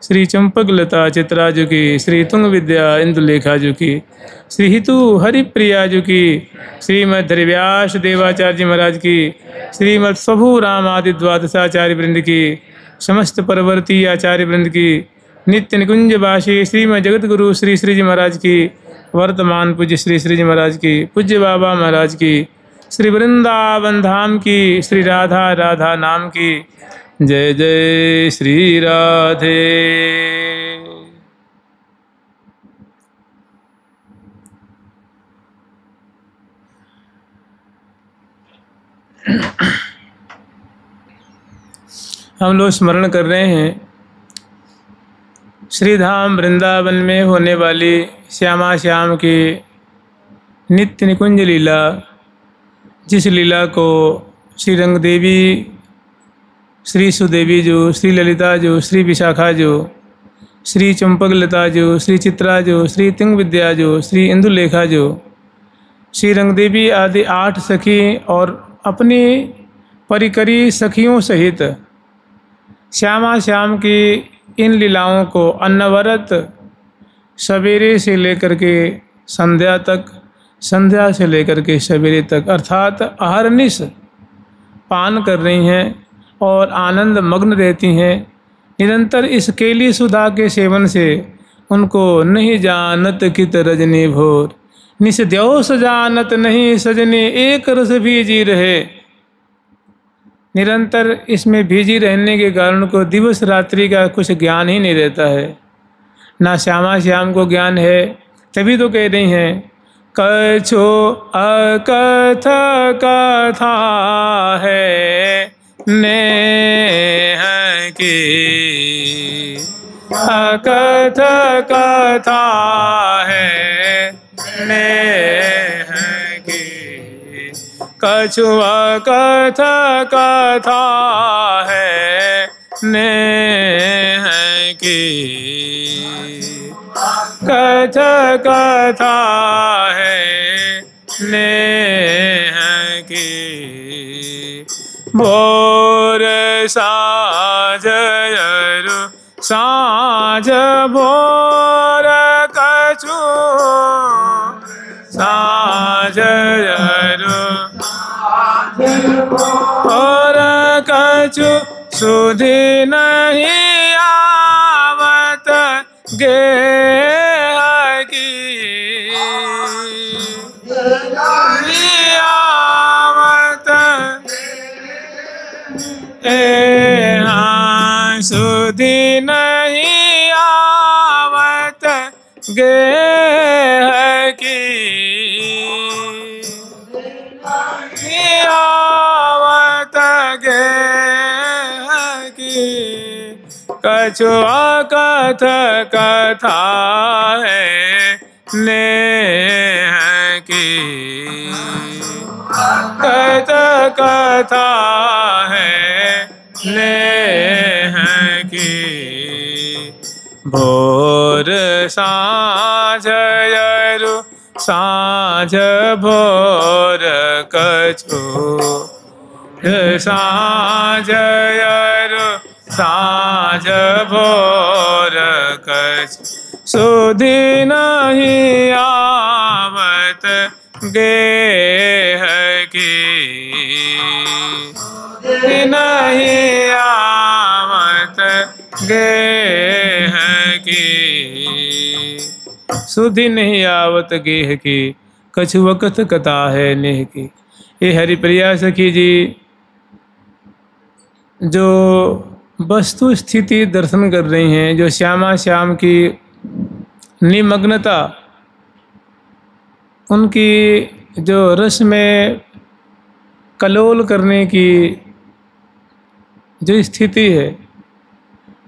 श्री चंपक लता चित्राजु की, श्री तुंग विद्या इंदुलेखाजु की, श्री हितु हरिप्रियाजु की, श्रीमद हरिव्यास देवाचार्य जी महाराज की, श्रीमद स्वभु राम आदि द्वादशाचार्य वृंद की, समस्त परवर्ती आचार्य वृंद की, नित्य निकुंज वासी श्रीमद जगत गुरु श्री श्री जी महाराज की, वर्तमान पूज्य श्री श्री जी महाराज की, पूज्य बाबा महाराज की, श्री वृंदावन धाम की, श्री राधा राधा नाम की। जय जय श्री राधे। हम लोग स्मरण कर रहे हैं श्री धाम वृंदावन में होने वाली श्यामा श्याम की नित्य निकुंज लीला, जिस लीला को श्री रंग देवी, श्री सुदेवी जो, श्री ललिता जो, श्री विशाखा जो, श्री चंपक लता जो, श्री चित्रा जो, श्री तिंग विद्या जो, श्री इंदुलेखा जो, श्री रंग देवी आदि 8 सखी और अपनी परिकरी सखियों सहित श्यामा श्याम की इन लीलाओं को अनवरत सवेरे से लेकर के संध्या तक, संध्या से लेकर के सवेरे तक अर्थात अहरनिश पान कर रही हैं और आनंद मग्न रहती हैं। निरंतर इस केली सुधा के सेवन से उनको नहीं जानत कित रजनी भोर, निस द्यो सजानत नहीं सजनी एक रस भीजी रहे। निरंतर इसमें भीजी रहने के कारण को दिवस रात्रि का कुछ ज्ञान ही नहीं रहता है, ना श्यामा श्याम को ज्ञान है। तभी तो कह रही हैं कछो अकथ कथा है नेह की, अकथ कथा है नेह की, कछु अकथ कथा है नेह की, कथ कथा है नेह की। भोर साँझ अरु साँझ भोर कछु, साँझ अरु भोर कछु सुधि नहीं आवत गेह की, सुधि नहीं आवत गेह की, आवत गेह की, कछु अकथ कथा है नेह की, कथ कथा है नेह की। भोर साँझ अरु साँझ भोर कछु, साँझ अरु साँझ भोर कछु, सुधि नहीं आवत गेह की, नहीं आवत गेह की, सुधि नहीं आवत गेह की, कछु वकत कथा है नेह की। ये हरिप्रिया सखी जी जो वस्तु स्थिति दर्शन कर रही हैं, जो श्यामा श्याम की निमग्नता, उनकी जो रस में कलोल करने की जो स्थिति है,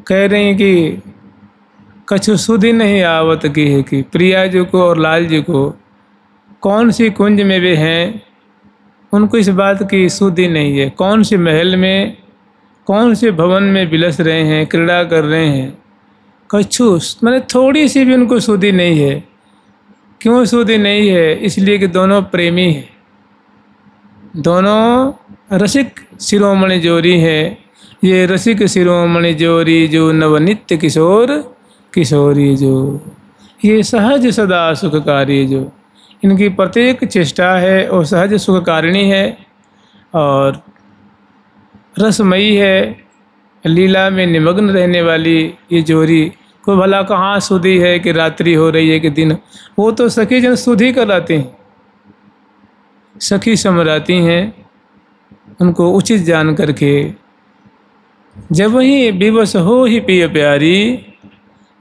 कह रही हैं कि कछु सुधि नहीं आवत गेह की। प्रिया जी को और लाल जी को कौन सी कुंज में वे हैं, उनको इस बात की सुधि नहीं है। कौन से महल में, कौन से भवन में विलस रहे हैं, क्रीड़ा कर रहे हैं, कछु मैंने थोड़ी सी भी उनको सुधि नहीं है। क्यों सुधि नहीं है? इसलिए कि दोनों प्रेमी हैं, दोनों रसिक शिरोमणि जोड़ी है। ये रसिक शिरोमणि जोरी जो नवनित्य किशोर किशोरी जो, ये सहज सदा सुखकारी जो, इनकी प्रत्येक चेष्टा है और सहज सुखकारिणी है और रसमयी है। लीला में निमग्न रहने वाली ये जोरी को भला कहाँ सुधी है कि रात्रि हो रही है कि दिन, वो तो सखी जन सुधी कराते हैं, सखी समराती हैं उनको उचित जान करके। जब वही विवश हो ही प्रिय प्यारी,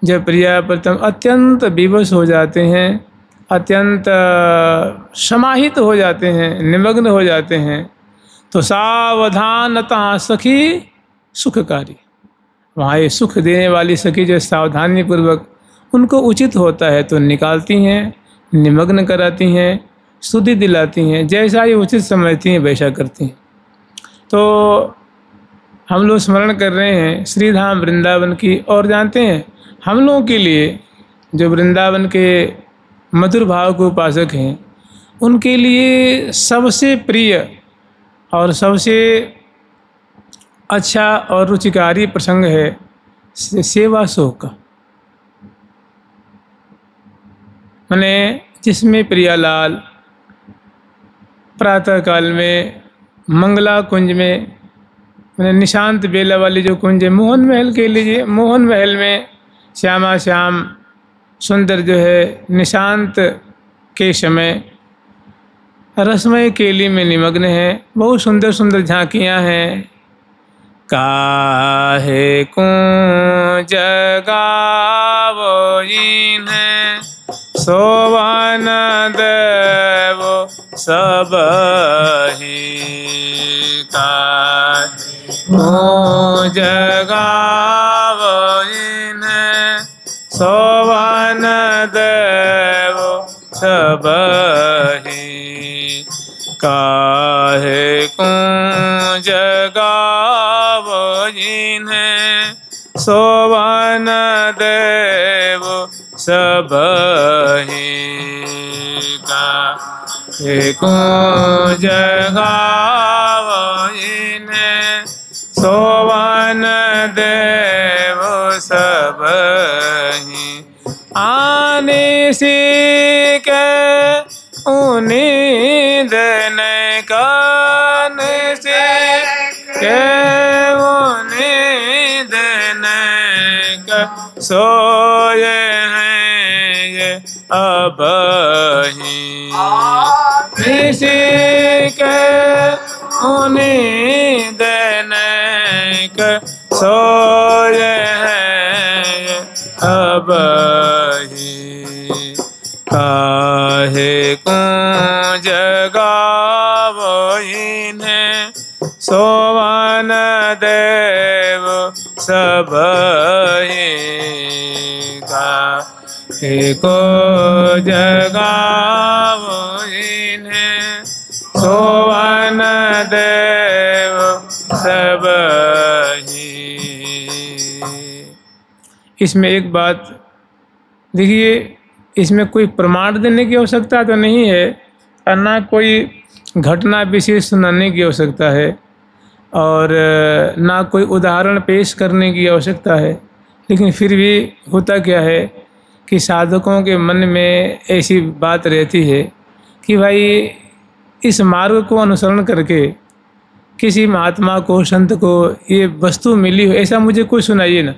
जब प्रिया प्रथम अत्यंत विवश हो जाते हैं, अत्यंत समाहित हो जाते हैं, निमग्न हो जाते हैं, तो सावधानता सखी सुखकारी, वहाँ ये सुख देने वाली सखी जो सावधानी पूर्वक उनको उचित होता है तो निकालती हैं, निमग्न कराती हैं, शुद्धि दिलाती हैं, जैसा ये उचित समझती हैं वैसा करती हैं। तो हम लोग स्मरण कर रहे हैं श्रीधाम वृंदावन की, और जानते हैं हम लोगों के लिए जो वृंदावन के मधुर भाव के उपासक हैं उनके लिए सबसे प्रिय और सबसे अच्छा और रुचिकारी प्रसंग है सेवा शोक का। मैंने जिसमें प्रियालाल प्रातःकाल में मंगला कुंज में, मैंने निशांत बेला वाली जो कुंज है मोहन महल के लीजिए, मोहन महल में श्यामा श्याम सुंदर जो है निशांत के समय रसमय केली में निमग्न है। बहुत सुंदर सुंदर झांकियाँ हैं। काहे कुंज गावो इन्हें सोवन देवो सबहि, कुंज गावो इन्हें सोवन देवो सबहि, काहे कुंज गावो इन्हें सोवन देवो सबहि, काहे कुंज गावो इन्हें सोवन देवो सबहि, आने से के उन्नीद न काने से के उन्नीद न का सोए हैं ये अबहि, किसी के उन्नीद न का सोए हैं ये अबहि, काहे कुंज गावो इन्हें सोवन देव सबहि, काहे कुंज गावो इन्हें सोवन देव सबहि। इसमें एक बात देखिए, इसमें कोई प्रमाण देने की आवश्यकता तो नहीं है और ना कोई घटना विशेष सुनाने की आवश्यकता है और ना कोई उदाहरण पेश करने की आवश्यकता है, लेकिन फिर भी होता क्या है कि साधकों के मन में ऐसी बात रहती है कि भाई इस मार्ग को अनुसरण करके किसी महात्मा को, संत को ये वस्तु मिली हो, ऐसा मुझे कोई सुनाइए ना,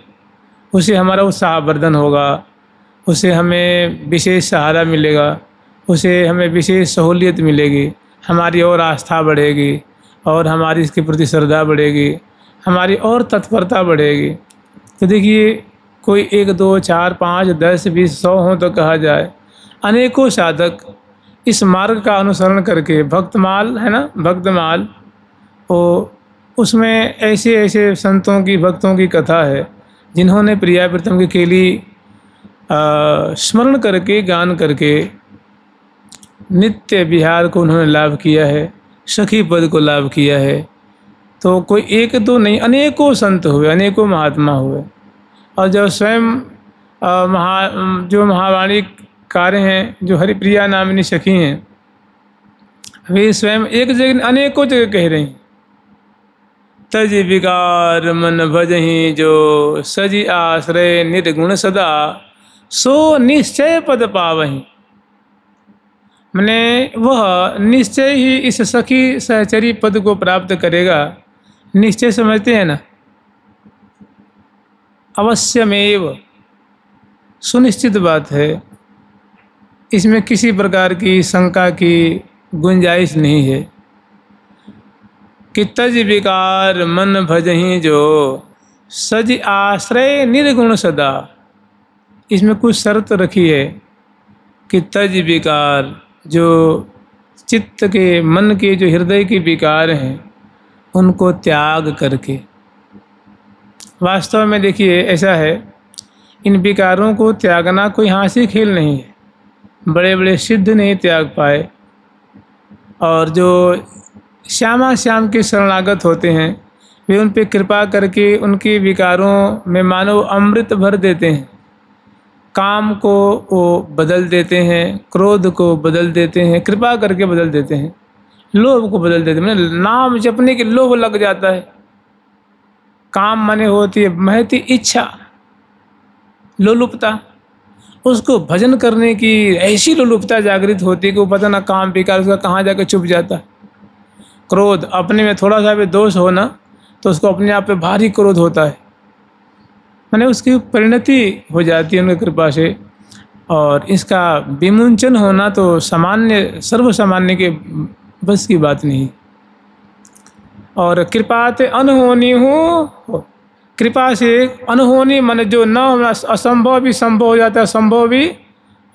उससे हमारा उत्साहवर्धन होगा, उसे हमें विशेष सहारा मिलेगा, उसे हमें विशेष सहूलियत मिलेगी, हमारी और आस्था बढ़ेगी और हमारी इसके प्रति श्रद्धा बढ़ेगी, हमारी और तत्परता बढ़ेगी। तो देखिए कोई 1 2 4 5 10 20 100 हो तो कहा जाए, अनेकों साधक इस मार्ग का अनुसरण करके भक्तमाल है ना, भक्तमाल, वो उसमें ऐसे ऐसे संतों की, भक्तों की कथा है जिन्होंने प्रिया प्रीतम की केली स्मरण करके, गान करके नित्य विहार को उन्होंने लाभ किया है, सखी पद को लाभ किया है। तो कोई 1 2 नहीं, अनेकों संत हुए, अनेकों महात्मा हुए। और जो स्वयं जो महावाणी कार्य हैं, जो हरिप्रिया नामिनी सखी हैं, वे स्वयं एक जगह अनेकों जगह कह रही हैं तज विकार मन भजहि जो सजी आश्रय निर्गुण सदा सो निश्चय पद पावहि। मैंने वह निश्चय ही इस सखी सहचरी पद को प्राप्त करेगा। निश्चय समझते हैं ना, अवश्यमेव, सुनिश्चित बात है, इसमें किसी प्रकार की शंका की गुंजाइश नहीं है कि तज विकार मन भजहि जो सज आश्रय निर्गुण सदा। इसमें कुछ शर्त रखी है कि तज विकार, जो चित्त के, मन के, जो हृदय के विकार हैं, उनको त्याग करके। वास्तव में देखिए ऐसा है, इन विकारों को त्यागना कोई हास्य खेल नहीं है। बड़े बड़े सिद्ध नहीं त्याग पाए, और जो श्यामा श्याम के शरणागत होते हैं वे उन पे कृपा करके उनके विकारों में मानो अमृत भर देते हैं। काम को वो बदल देते हैं, क्रोध को बदल देते हैं, कृपा करके बदल देते हैं, लोभ को बदल देते हैं। मैंने नाम जपने के लोभ लग जाता है। काम माने होती है महती इच्छा, लोलुपता। उसको भजन करने की ऐसी लोलुपता जागृत होती है कि वो पता ना काम विकार उसका कहाँ जाकर छुप जाता है। क्रोध, अपने में थोड़ा सा भी दोष हो ना तो उसको अपने आप पे भारी क्रोध होता है। मैंने उसकी परिणति हो जाती है उनकी कृपा से, और इसका विमुंचन होना तो सामान्य, सर्वसामान्य के बस की बात नहीं। और कृपा ते अनहोनी हो, कृपा से अनहोनी माने जो न होना, असंभव भी संभव हो जाता है, संभव भी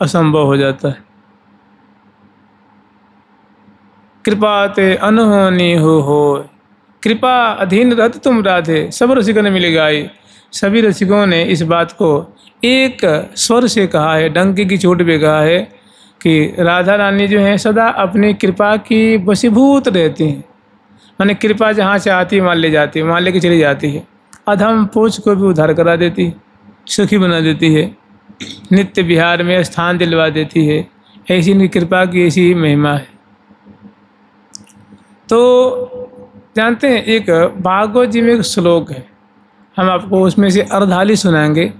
असंभव हो जाता है। कृपा ते अनहोनी हो, कृपा अधीन रहत तुम राधे, सब रसिकन मिल गाई। सभी रसिकों ने इस बात को एक स्वर से कहा है, डंके की चोट पे कहा है कि राधा रानी जो है सदा अपनी कृपा की वशीभूत रहती हैं। माने कृपा जहाँ से आती है वहाँ ले जाती है, वहाँ लेके चली जाती है। अधम पोच को भी उद्धार करा देती है, सुखी बना देती है, नित्य विहार में स्थान दिलवा देती है। ऐसी इनकी कृपा की ऐसी ही महिमा है। तो जानते हैं, एक भागवत जी में एक श्लोक है, हम आपको उसमें से अर्धाली सुनाएंगे,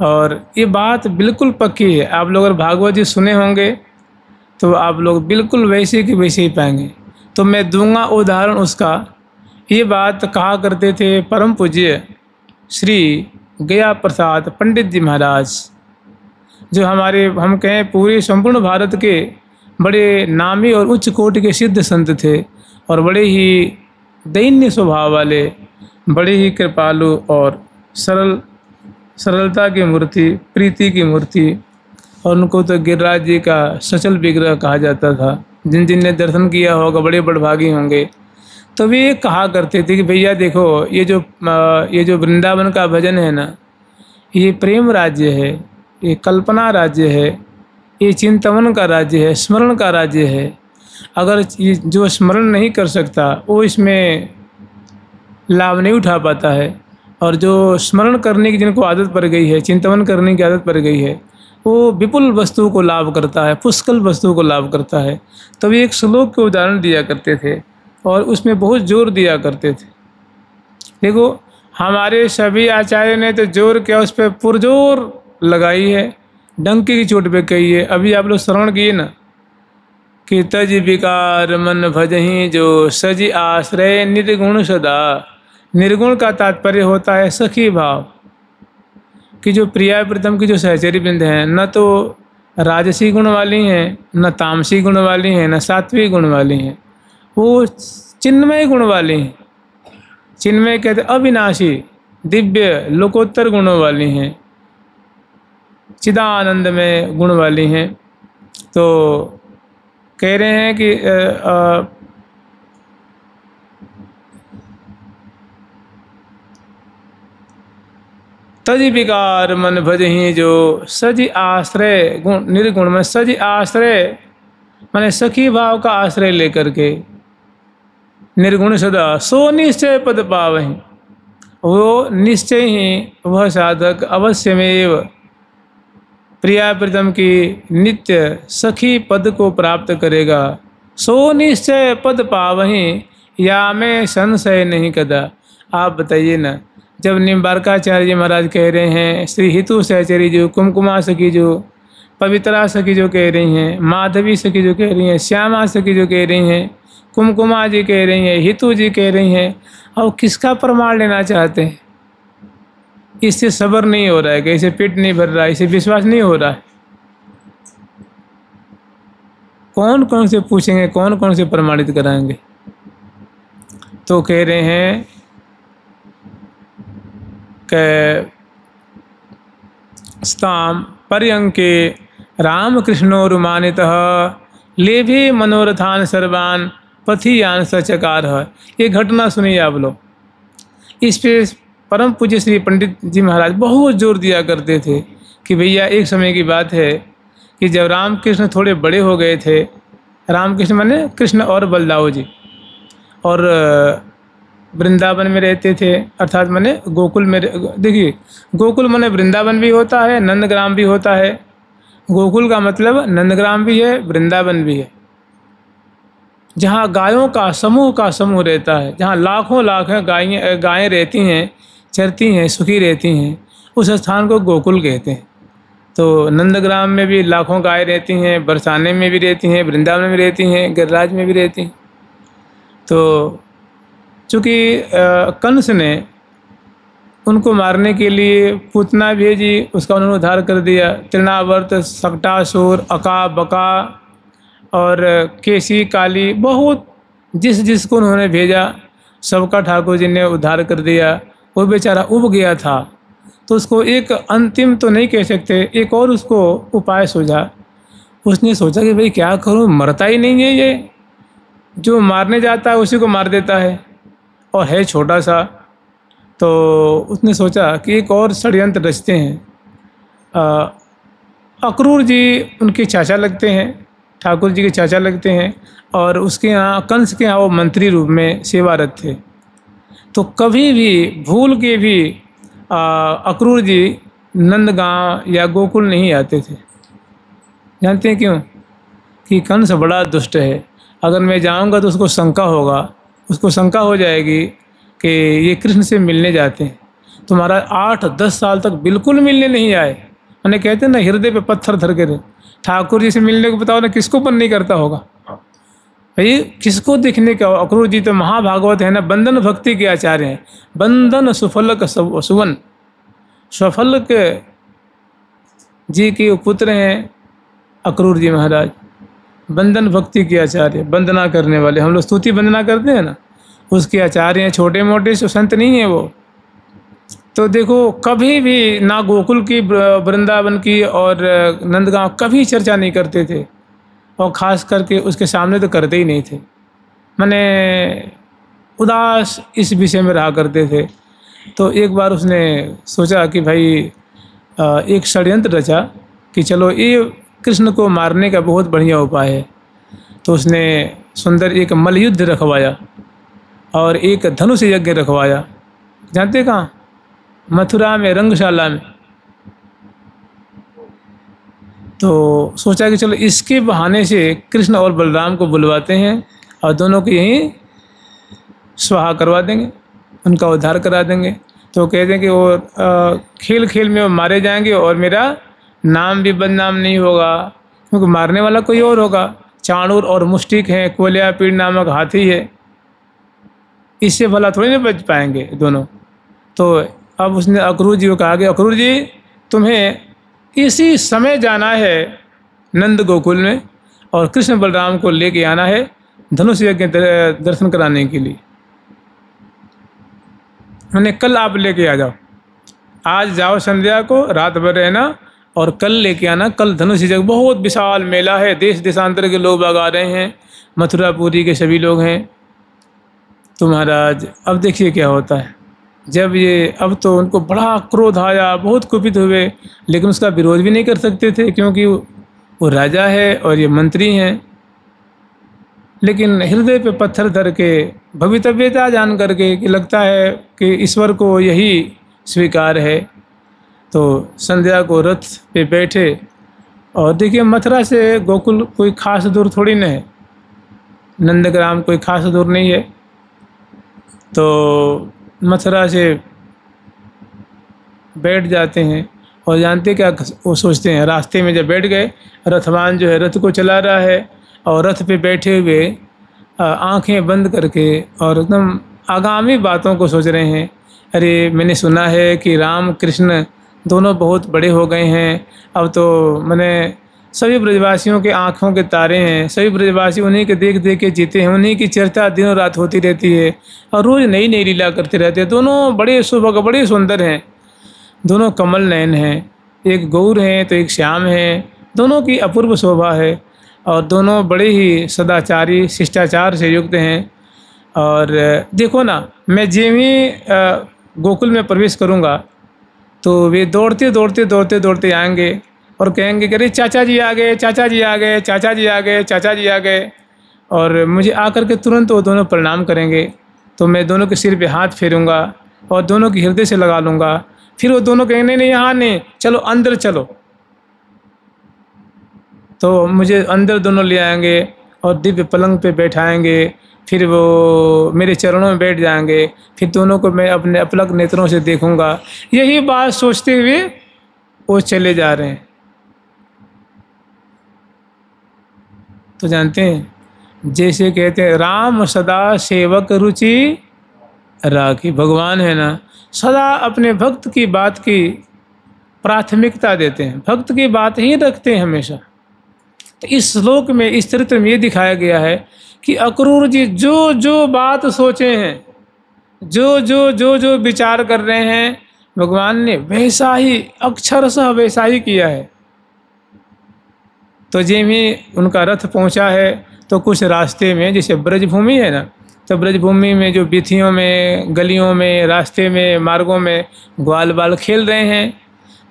और ये बात बिल्कुल पक्की है। आप लोग अगर भागवत जी सुने होंगे तो आप लोग बिल्कुल वैसे कि वैसे ही पाएंगे। तो मैं दूंगा उदाहरण उसका। ये बात कहा करते थे परम पूज्य श्री गया प्रसाद पंडित जी महाराज, जो हमारे, हम कहें पूरे संपूर्ण भारत के बड़े नामी और उच्च कोटि के सिद्ध संत थे, और बड़े ही दैन्य स्वभाव वाले, बड़े ही कृपालु और सरलता की मूर्ति, प्रीति की मूर्ति। और उनको तो गिरिराज जी का सचल विग्रह कहा जाता था। जिन जिन ने दर्शन किया होगा बड़े बड़भागी होंगे। तो वे कहा करते थे कि भैया देखो, ये जो वृंदावन का भजन है ना, ये प्रेम राज्य है, ये कल्पना राज्य है, ये चिंतवन का राज्य है, स्मरण का राज्य है। अगर ये जो स्मरण नहीं कर सकता वो इसमें लाभ नहीं उठा पाता है, और जो स्मरण करने की जिनको आदत पड़ गई है, चिंतवन करने की आदत पड़ गई है, वो विपुल वस्तु को लाभ करता है, पुष्कल वस्तु को लाभ करता है। तो वे एक श्लोक के उदाहरण दिया करते थे और उसमें बहुत जोर दिया करते थे। देखो, हमारे सभी आचार्य ने तो जोर क्या, उस पर पुरजोर लगाई है, डंके की चोट पे कही है। अभी आप लोग श्रवण किए ना कि तज विकार मन भजहि जो सज आश्रय निर्गुण सदा। निर्गुण का तात्पर्य होता है सखी भाव, कि जो प्रिया प्रीतम की जो सहचरी वृंद हैं, न तो राजसी गुण वाली हैं, न तामसी गुण वाली हैं, न सात्विक गुण वाली हैं, वो चिन्मय गुण वाली हैं। चिन्मय कहते अविनाशी, दिव्य, लोकोत्तर गुणों वाली हैं, चिदानंद में गुण वाली हैं। तो कह रहे हैं कि तज विकार मन भजहि जो सज आश्रय गुण निर्गुण में, सज आश्रय माने सखी भाव का आश्रय लेकर के, निर्गुण सदा सो निश्चय पद पावहि। वो निश्चय ही वह साधक अवश्यमेव प्रिया प्रीतम की नित्य सखी पद को प्राप्त करेगा। सो निश्चय पद पावहि, या में संशय नहीं कदा। आप बताइए ना, जब निम्बारकाचार्य महाराज कह रहे हैं, श्री हितु सहचरी जो, कुमकुमा सखी जो, पवित्रा सखी जो कह रही हैं, माधवी सखी जो कह रही हैं, श्यामा सखी जो कह रही हैं, कुमकुमा जी कह रही हैं, हितू जी कह रही हैं, और किसका प्रमाण लेना चाहते हैं? इससे सब्र नहीं हो रहा है, कि इसे पेट नहीं भर रहा है, इसे विश्वास नहीं हो रहा है। कौन कौन से पूछेंगे, कौन कौन से प्रमाणित कराएंगे? तो कह रहे हैं कि स्ताम पर्यंके रामकृष्णोरुमानितः लेभे मनोरथान सर्वान पथियान सचकार है। ये घटना सुनिए आप लोग। इस पे परम पूज्य श्री पंडित जी महाराज बहुत जोर दिया करते थे कि भैया एक समय की बात है कि जब रामकृष्ण थोड़े बड़े हो गए थे, रामकृष्ण माने कृष्ण और बलदाऊ जी, और वृंदावन में रहते थे, अर्थात माने गोकुल में। देखिए, गोकुल माने वृंदावन भी होता है, नंदग्राम भी होता है। गोकुल का मतलब नंदग्राम भी है, वृंदावन भी है, जहाँ गायों का समूह रहता है, जहाँ लाखों लाख गायें रहती हैं, चरती हैं, सुखी रहती हैं, उस स्थान को गोकुल कहते हैं। तो नंदग्राम में भी लाखों गायें रहती हैं, बरसाने में भी रहती हैं, वृंदावन में भी रहती हैं, गिरिराज में भी रहती हैं। तो चूँकि कंस ने उनको मारने के लिए पूतना भेजी, उसका उन्होंने उद्धार कर दिया। तृणावर्त, सक्टासुर, अका बका और केसी, काली, बहुत जिसको उन्होंने भेजा सबका ठाकुर जी ने उद्धार कर दिया। वो बेचारा उब गया था, तो उसको एक अंतिम तो नहीं कह सकते, एक और उसको उपाय सूझा। उसने सोचा कि भाई क्या करूं, मरता ही नहीं है ये, जो मारने जाता है उसी को मार देता है, और है छोटा सा। तो उसने सोचा कि एक और षड्यंत्र रचते हैं। अक्रूर जी उनके चाचा लगते हैं, ठाकुर जी के चाचा लगते हैं, और उसके यहाँ कंस के यहाँ वो मंत्री रूप में सेवारत थे। तो कभी भी भूल के भी अक्रूर जी नंदगांव या गोकुल नहीं आते थे। जानते हैं क्यों? कि कंस बड़ा दुष्ट है, अगर मैं जाऊंगा तो उसको शंका होगा, उसको शंका हो जाएगी कि ये कृष्ण से मिलने जाते हैं। तो महाराज 8-10 साल तक बिल्कुल मिलने नहीं आए। मैंने कहते हैं ना, हृदय पे पत्थर धर के रहे। ठाकुर जी से मिलने को बताओ ना, किसको मन नहीं करता होगा भाई, किसको देखने का। अक्रूर जी तो महाभागवत है ना, बंधन भक्ति के आचार्य हैं। बंधन सुफलक सुवन, सफलक जी के पुत्र हैं अक्रूर जी महाराज, बंधन भक्ति के आचार्य, वंदना करने वाले। हम लोग स्तुति वंदना करते हैं ना, उसके आचार्य हैं। छोटे मोटे संत नहीं है वो। तो देखो, कभी भी ना गोकुल की, वृंदावन की और नंदगांव कभी चर्चा नहीं करते थे, और ख़ास करके उसके सामने तो करते ही नहीं थे। माने उदास इस विषय में रहा करते थे। तो एक बार उसने सोचा कि भाई एक षड्यंत्र रचा कि चलो ये कृष्ण को मारने का बहुत बढ़िया उपाय है। तो उसने सुंदर एक मल्लयुद्ध रखवाया और एक धनुष यज्ञ रखवाया। जानते कहाँ? मथुरा में, रंगशाला में। तो सोचा कि चलो इसके बहाने से कृष्ण और बलराम को बुलवाते हैं और दोनों को यहीं स्वाहा करवा देंगे, उनका उद्धार करा देंगे। तो कहते हैं कि वो खेल खेल में वो मारे जाएंगे और मेरा नाम भी बदनाम नहीं होगा, क्योंकि मारने वाला कोई और होगा। चाणूर और मुष्टिक हैं, कोलियापीड़ नामक हाथी है, इससे भला थोड़ी ना बच पाएंगे दोनों। तो अब उसने अक्रूर जी को कहा कि अक्रूर जी, तुम्हें इसी समय जाना है नंद गोकुल में और कृष्ण बलराम को लेके आना है धनुष यज्ञ दर्शन कराने के लिए। उन्हें कल आप लेके आ जाओ, आज जाओ संध्या को, रात भर रहना और कल लेके आना। कल धनुष यज्ञ, बहुत विशाल मेला है, देश देशांतर के लोग आ रहे हैं, मथुरापुरी के सभी लोग हैं। तो महाराज अब देखिए क्या होता है। जब ये, अब तो उनको बड़ा क्रोध आया, बहुत कुपित हुए, लेकिन उसका विरोध भी नहीं कर सकते थे क्योंकि वो राजा है और ये मंत्री हैं। लेकिन हृदय पे पत्थर धर के, भवितव्यता जान करके कि लगता है कि ईश्वर को यही स्वीकार है, तो संध्या को रथ पे बैठे। और देखिए, मथुरा से गोकुल कोई खास दूर थोड़ी न है, नंदग्राम कोई खास दूर नहीं है, तो मथुरा से बैठ जाते हैं और जानते क्या वो सोचते हैं, रास्ते में जब बैठ गए, रथवान जो है रथ को चला रहा है और रथ पे बैठे हुए आंखें बंद करके और एकदम आगामी बातों को सोच रहे हैं। अरे मैंने सुना है कि राम कृष्ण दोनों बहुत बड़े हो गए हैं, अब तो मैंने सभी ब्रजवासियों के आँखों के तारे हैं, सभी ब्रजवासी उन्हीं के देख देख के जीते हैं, उन्हीं की चर्चा दिनों रात होती रहती है और रोज़ नई नई लीला करते रहते हैं। दोनों बड़े सुभग बड़े सुंदर हैं, दोनों कमल नयन हैं, एक गौर हैं तो एक श्याम हैं, दोनों की अपूर्व शोभा है और दोनों बड़े ही सदाचारी शिष्टाचार से युक्त हैं। और देखो ना, मैं जब ही गोकुल में प्रवेश करूंगा तो वे दौड़ते दौड़ते दौड़ते दौड़ते आएंगे और कहेंगे कि अरे चाचा जी आ गए, चाचा जी आ गए, चाचा जी आ गए, चाचा जी आ गए। और मुझे आकर के तुरंत वो दोनों प्रणाम करेंगे तो मैं दोनों के सिर पे हाथ फेरूंगा और दोनों के हृदय से लगा लूँगा। फिर वो दोनों कहेंगे नहीं यहाँ नहीं, चलो अंदर चलो। तो मुझे अंदर दोनों ले आएंगे और दिव्य पलंग पे बैठाएंगे, फिर वो मेरे चरणों में बैठ जाएंगे, फिर दोनों को मैं अपने अपलक नेत्रों से देखूंगा। यही बात सोचते हुए वो चले जा रहे हैं। तो जानते हैं, जैसे कहते हैं राम सदा सेवक रुचि राखी, भगवान है ना सदा अपने भक्त की बात की प्राथमिकता देते हैं, भक्त की बात ही रखते हैं हमेशा। तो इस श्लोक में, इस चरित्र में ये दिखाया गया है कि अक्रूर जी जो जो बात सोचे हैं, जो विचार कर रहे हैं, भगवान ने वैसा ही अक्षरशः वैसा ही किया है। तो जब ही उनका रथ पहुंचा है तो कुछ रास्ते में, जैसे ब्रजभूमि है ना, तो ब्रजभूमि में जो बीथियों में, गलियों में, रास्ते में, मार्गों में ग्वाल बाल खेल रहे हैं।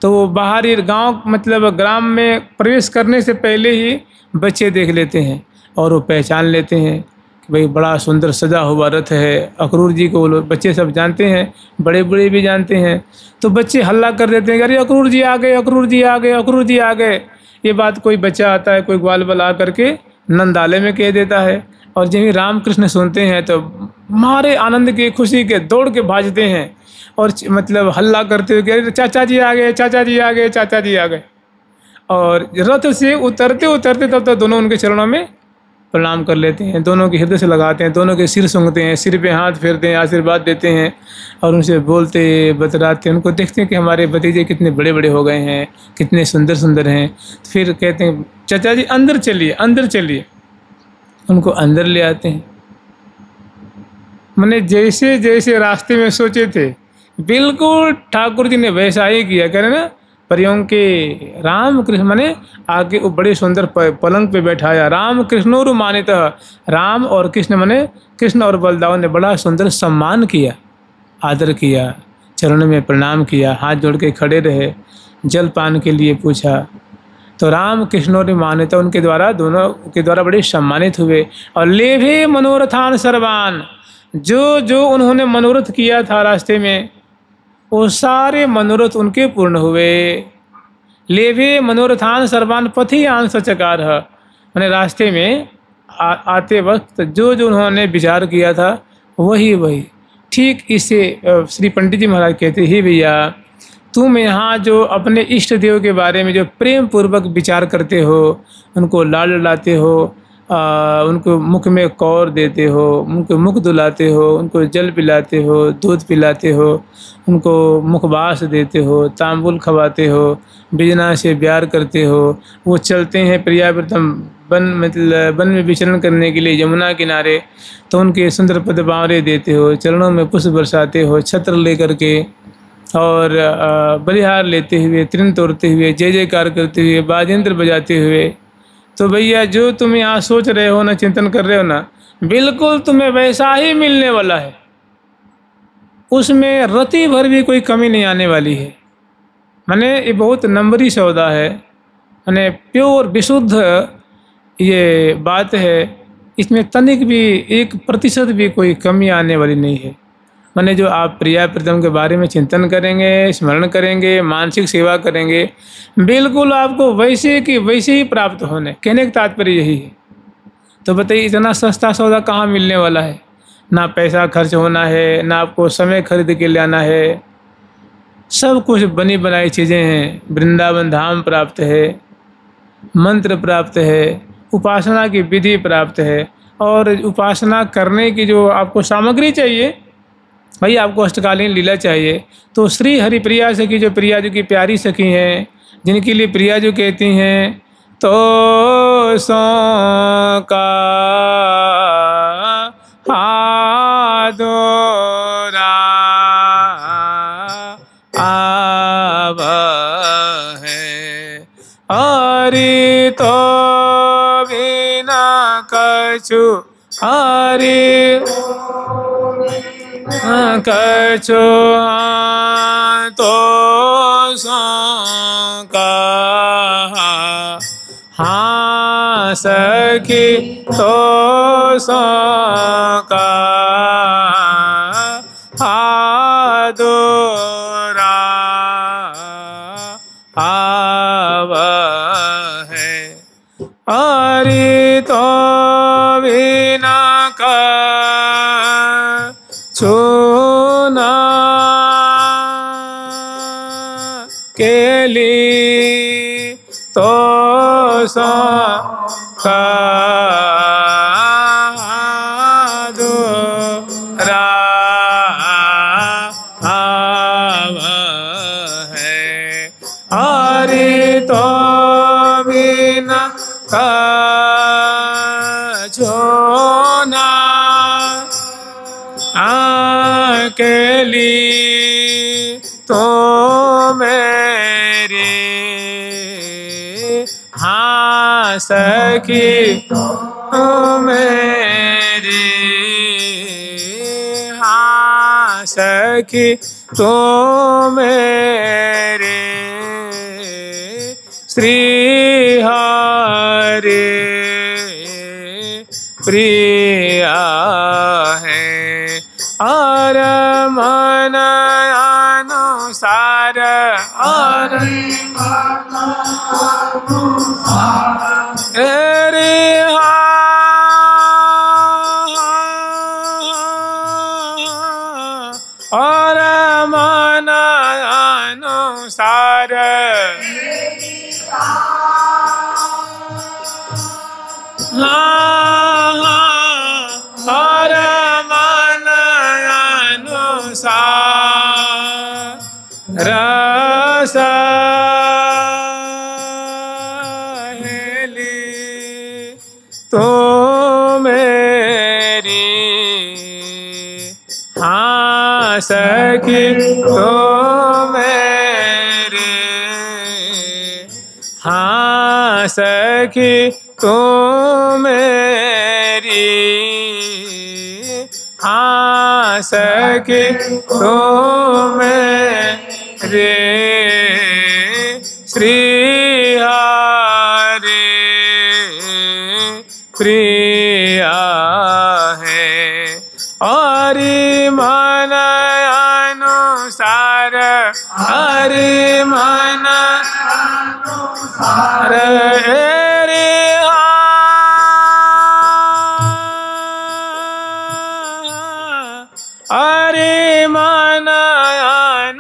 तो वो बाहरी गांव मतलब ग्राम में प्रवेश करने से पहले ही बच्चे देख लेते हैं और वो पहचान लेते हैं कि भाई बड़ा सुंदर सजा हुआ रथ है। अक्रूर जी को वो बच्चे सब जानते हैं, बड़े बूढ़े भी जानते हैं। तो बच्चे हल्ला कर देते हैं, अरे अक्रूर जी आ गए, अक्रूर जी आ गए, अक्रूर जी आ गए। ये बात कोई बच्चा आता है, कोई ग्वाल बाल आ करके नंदाले में कह देता है। और जब ही राम कृष्ण सुनते हैं तो मारे आनंद के, खुशी के दौड़ के भाजते हैं और मतलब हल्ला करते हुए कि चाचा जी आ गए, चाचा जी आ गए, चाचा जी आ गए। और रथ से उतरते उतरते तब तक दोनों उनके चरणों में प्रणाम कर लेते हैं, दोनों के हृदय से लगाते हैं, दोनों के सिर सूंघते हैं, सिर पे हाथ फेरते हैं, आशीर्वाद देते हैं और उनसे बोलते बतराते हैं। उनको देखते हैं कि हमारे भतीजे कितने बड़े बड़े हो गए हैं, कितने सुंदर सुंदर हैं। फिर कहते हैं चाचा जी अंदर चलिए, अंदर चलिए। उनको अंदर ले आते हैं। मैंने जैसे जैसे रास्ते में सोचे थे बिल्कुल ठाकुर जी ने वैसा ही किया। कह रहे ना, परियों के राम कृष्ण माने आगे वो बड़े सुंदर पलंग पे बैठाया। राम कृष्णोरु मानितः, राम और कृष्ण माने कृष्ण और बलदाव ने बड़ा सुंदर सम्मान किया, आदर किया, चरण में प्रणाम किया, हाथ जोड़ के खड़े रहे, जल पान के लिए पूछा। तो राम कृष्णोरु मानितः उनके द्वारा, दोनों के द्वारा बड़े सम्मानित हुए। और लेभे मनोरथान सर्वान, जो जो उन्होंने मनोरथ किया था रास्ते में वो सारे मनोरथ उनके पूर्ण हुए। लेभे मनोरथान सर्वान पथियान सचकार, मैंने रास्ते में आते वक्त जो जो उन्होंने विचार किया था वही वही ठीक। इससे श्री पंडित जी महाराज कहते ही भैया तुम यहाँ जो अपने इष्ट देव के बारे में जो प्रेम पूर्वक विचार करते हो, उनको लाड लाते हो, उनको मुख में कौर देते हो, उनको मुख धुलाते हो, उनको जल पिलाते हो, दूध पिलाते हो, उनको मुखबास देते हो, तांबुल खवाते हो, बिजना से प्यार करते हो। वो चलते हैं प्रियाव्रतम वन मतलब वन में विचरण करने के लिए यमुना किनारे, तो उनके सुंदर पद बावरे देते हो, चरणों में पुष्प बरसाते हो, छत्र लेकर के और बलिहार लेते हुए, तृण तोड़ते हुए, जय जयकार करते हुए, बाजेंद्र बजाते हुए। तो भैया जो तुम यहाँ सोच रहे हो ना, चिंतन कर रहे हो ना, बिल्कुल तुम्हें वैसा ही मिलने वाला है। उसमें रति भर भी कोई कमी नहीं आने वाली है। माने ये बहुत नंबरी सौदा है, माने प्योर विशुद्ध ये बात है। इसमें तनिक भी 1% भी कोई कमी आने वाली नहीं है। माने जो आप प्रिया प्रीतम के बारे में चिंतन करेंगे, स्मरण करेंगे, मानसिक सेवा करेंगे, बिल्कुल आपको वैसे की वैसे ही प्राप्त होने। कहने का तात्पर्य यही है। तो बताइए इतना सस्ता सौदा कहाँ मिलने वाला है। ना पैसा खर्च होना है, ना आपको समय खरीद के लाना है। सब कुछ बनी बनाई चीज़ें हैं। वृंदावन धाम प्राप्त है, मंत्र प्राप्त है, उपासना की विधि प्राप्त है, और उपासना करने की जो आपको सामग्री चाहिए, भाई आपको अष्टकालीन लीला चाहिए। तो श्री हरिप्रिया सखी, जो प्रिया जी की प्यारी सखी हैं, जिनके लिए प्रिया जी कहती हैं तो सो का हादोरा आव है, हरि तो बिना कछु, हरि कछु तो सो कहा, हाँ सखी तो सो कहा हादोरा आव है, हरि तो बिना कछु ना के लिए तो सो हादोरा आव है, हरि तो बिना कछु ना अकेली तो मेरी, हाँ सखी तो मेरी, हाँ सखी तो मेरे, श्री हरि प्रिया है, और मन अनुसार, और रे और मन अनुसार, और मन अनुसार रस तो मेरी, हाँ सखी तो मेरे, हाँ सखी तो मेरी, हाँ सखी तो मेरे, श्री हरि प्रिया है, और मन अनुसार, हरि मन अनुसार रे, हरि मन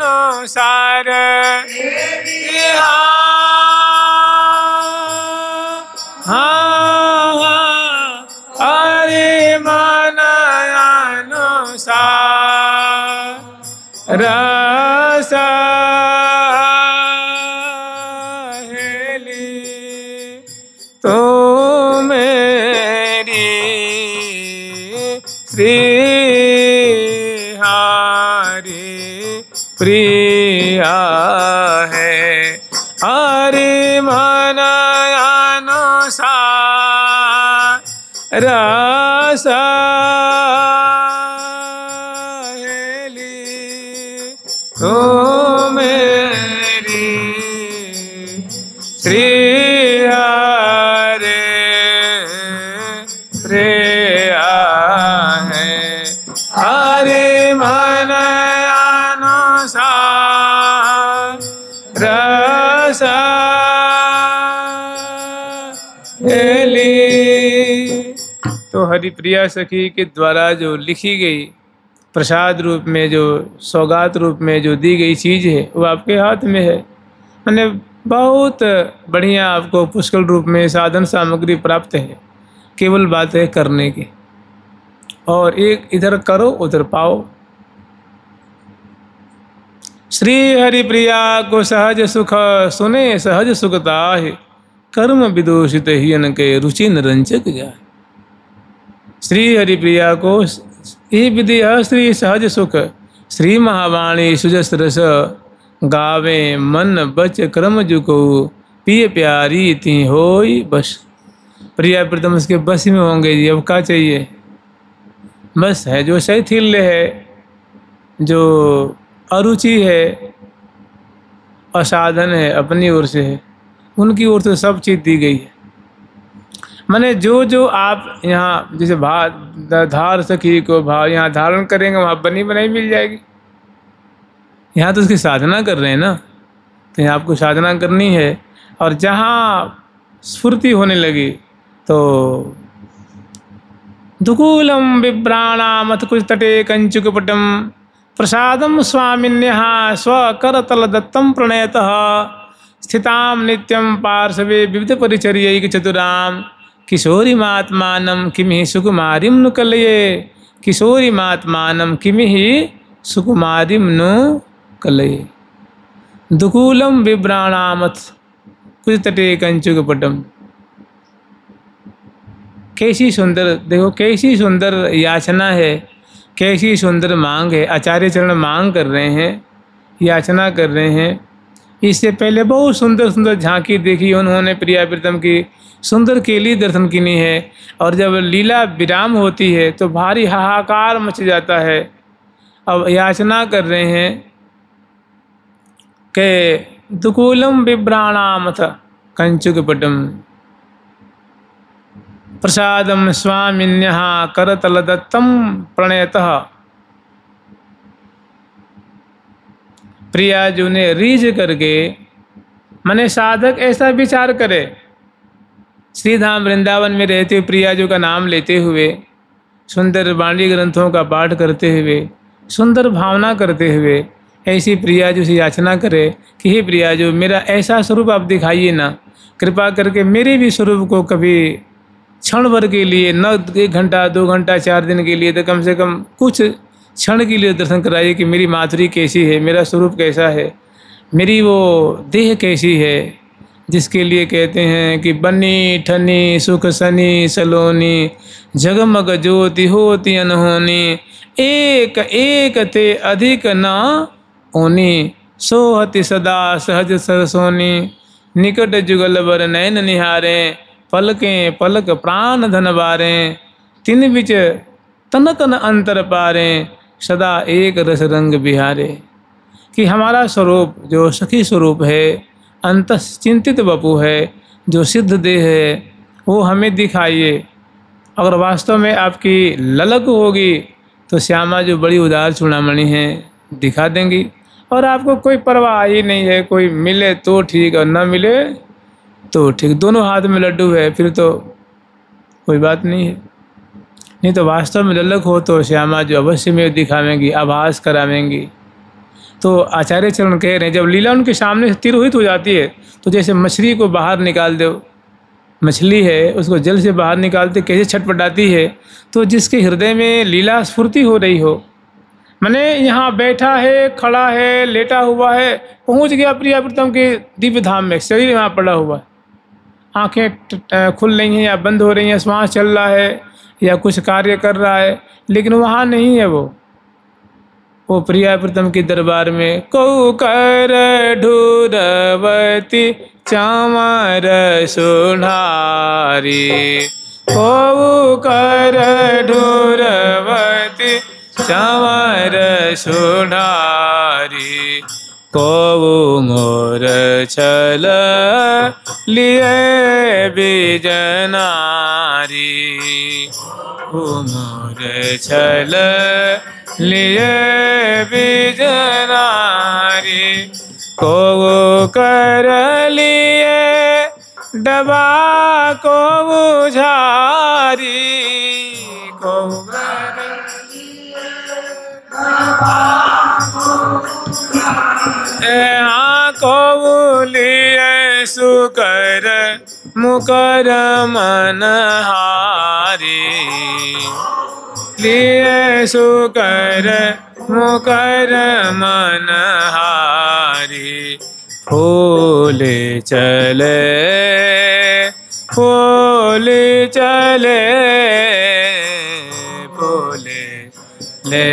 अनुसार, रस हेली तो मेरी, श्री हरि प्रिया है, हरि मन अनुसार रस तो मेरी, श्री हरि प्रिया है, हरि मन अनुसार रस हेली। तो हरिप्रिया सखी के द्वारा जो लिखी गई प्रसाद रूप में, जो सौगात रूप में जो दी गई चीज़ है वो आपके हाथ में है। मैंने बहुत बढ़िया आपको पुष्कल रूप में साधन सामग्री प्राप्त है, केवल बात है करने की। और एक इधर करो उधर पाओ। श्री हरिप्रिया को सहज सुख सुने सहज सुखता है, कर्म विदूषित हियन के रुचि निरंजक जाए। श्री हरिप्रिया को ये विधि श्री सहज सुख, श्री महावाणी सुजस रस, गावे मन बच क्रम जुको, पिय प्यारी ती होई बस। प्रिया प्रीतम उसके बस में होंगे जी, अब क्या चाहिए। बस है जो शैथिल्य है, जो अरुचि है, असाधन है, अपनी ओर से है, उनकी ओर से सब चीज़ दी गई है। माने जो जो आप यहाँ जैसे धार सखी को भाव यहाँ धारण करेंगे वहाँ बनी बनाई मिल जाएगी। यहाँ तो उसकी साधना कर रहे हैं ना, तो यहाँ आपको साधना करनी है। और जहाँ स्फूर्ति होने लगी तो दुकूलम बिभ्राणामथ कुछ तटे कंचुकपटम, प्रसादम स्वामिन्यः स्वकरतल दत्तम प्रणयतः, स्थिताम नित्यम पार्श्वे विविध परिचर्यैक चतुराम, किशोरी महात्मानं किमिहि सुकुमारीं नु कलये, किशोरी महात्मानं किमिहि सुकुमारीं नु कलये। दुकूलम बिभ्राणामथ कुछ तटे कंचुकपटम। कैसी सुंदर, देखो कैसी सुंदर याचना है, कैसी सुंदर मांग है। आचार्य चरण मांग कर रहे हैं, याचना कर रहे हैं। इससे पहले बहुत सुंदर सुंदर झांकी देखी उन्होंने प्रिया प्रीतम की, सुंदर केली दर्शन किनी है। और जब लीला विराम होती है तो भारी हाहाकार मच जाता है। अब याचना कर रहे हैं कि दुकूलम बिभ्राणामथ कंचुकपटम, प्रसादम स्वामिन्यः करतल दत्तम प्रणयतः। प्रिया जी ने रीझ करके, माने साधक ऐसा विचार करे, श्रीधाम वृंदावन में रहते हुए प्रिया जी का नाम लेते हुए, सुंदर वाणी ग्रंथों का पाठ करते हुए, सुंदर भावना करते हुए ऐसी प्रिया जी से याचना करे कि हे प्रिया जी, मेरा ऐसा स्वरूप आप दिखाइए ना, कृपा करके मेरे भी स्वरूप को कभी क्षण भर के लिए, न 1 घंटा 2 घंटा 4 दिन के लिए, तो कम से कम कुछ क्षण के लिए दर्शन कराइए कि मेरी माधुरी कैसी है, मेरा स्वरूप कैसा है, मेरी वो देह कैसी है, जिसके लिए कहते हैं कि बनी ठनी सुख सनी सलोनी, जगमग ज्योति होती अनहोनी, एक एक ते अधिक न ओनी, सोहति सदा सहज सरसोनी, निकट जुगल बर नयन निहारें, पलकें पलक प्राण धन बारें, तिन बिच तनकन अंतर पारें, सदा एक रस रंग बिहारे। कि हमारा स्वरूप जो सखी स्वरूप है, अंतस चिंतित वपु है, जो सिद्ध देह है, वो हमें दिखाइए। अगर वास्तव में आपकी ललक होगी तो श्यामा जो बड़ी उदार चूड़ामणि हैं दिखा देंगी, और आपको कोई परवाह ही नहीं है। कोई मिले तो ठीक और न मिले तो ठीक, दोनों हाथ में लड्डू है, फिर तो कोई बात नहीं है। नहीं तो वास्तव में ललक हो तो श्यामा जो अवश्य में दिखावेंगी, आभास करावेंगी। तो आचार्य चरण कह रहे हैं, जब लीला उनके सामने से तिरोहित हो जाती है तो जैसे मछली को बाहर निकाल दो, मछली है उसको जल से बाहर निकालते कैसे छटपटाती है, तो जिसके हृदय में लीला स्फूर्ति हो रही हो, मैंने यहाँ बैठा है, खड़ा है, लेटा हुआ है, पहुँच गया प्रिया प्रीतम के दिव्य धाम में, शरीर यहाँ पड़ा हुआ है, आँखें खुल रही हैं या बंद हो रही हैं, श्वास चल रहा है या कुछ कार्य कर रहा है, लेकिन वहाँ नहीं है वो प्रिया प्रीतम के दरबार में। कौ कर ढूरवती चामर सुनारी, कौ कर ढूरवती चामर सुनारी, कौ मोर छल लिए बिजनारी, मोर छल लिए बिजनारी, को कर लिए डबा को बुझारी को यहाँ को लिए सुकर मुकर मन हारी लिए सुकर मुकर मन हारी फूल चले फूल चले फूल ले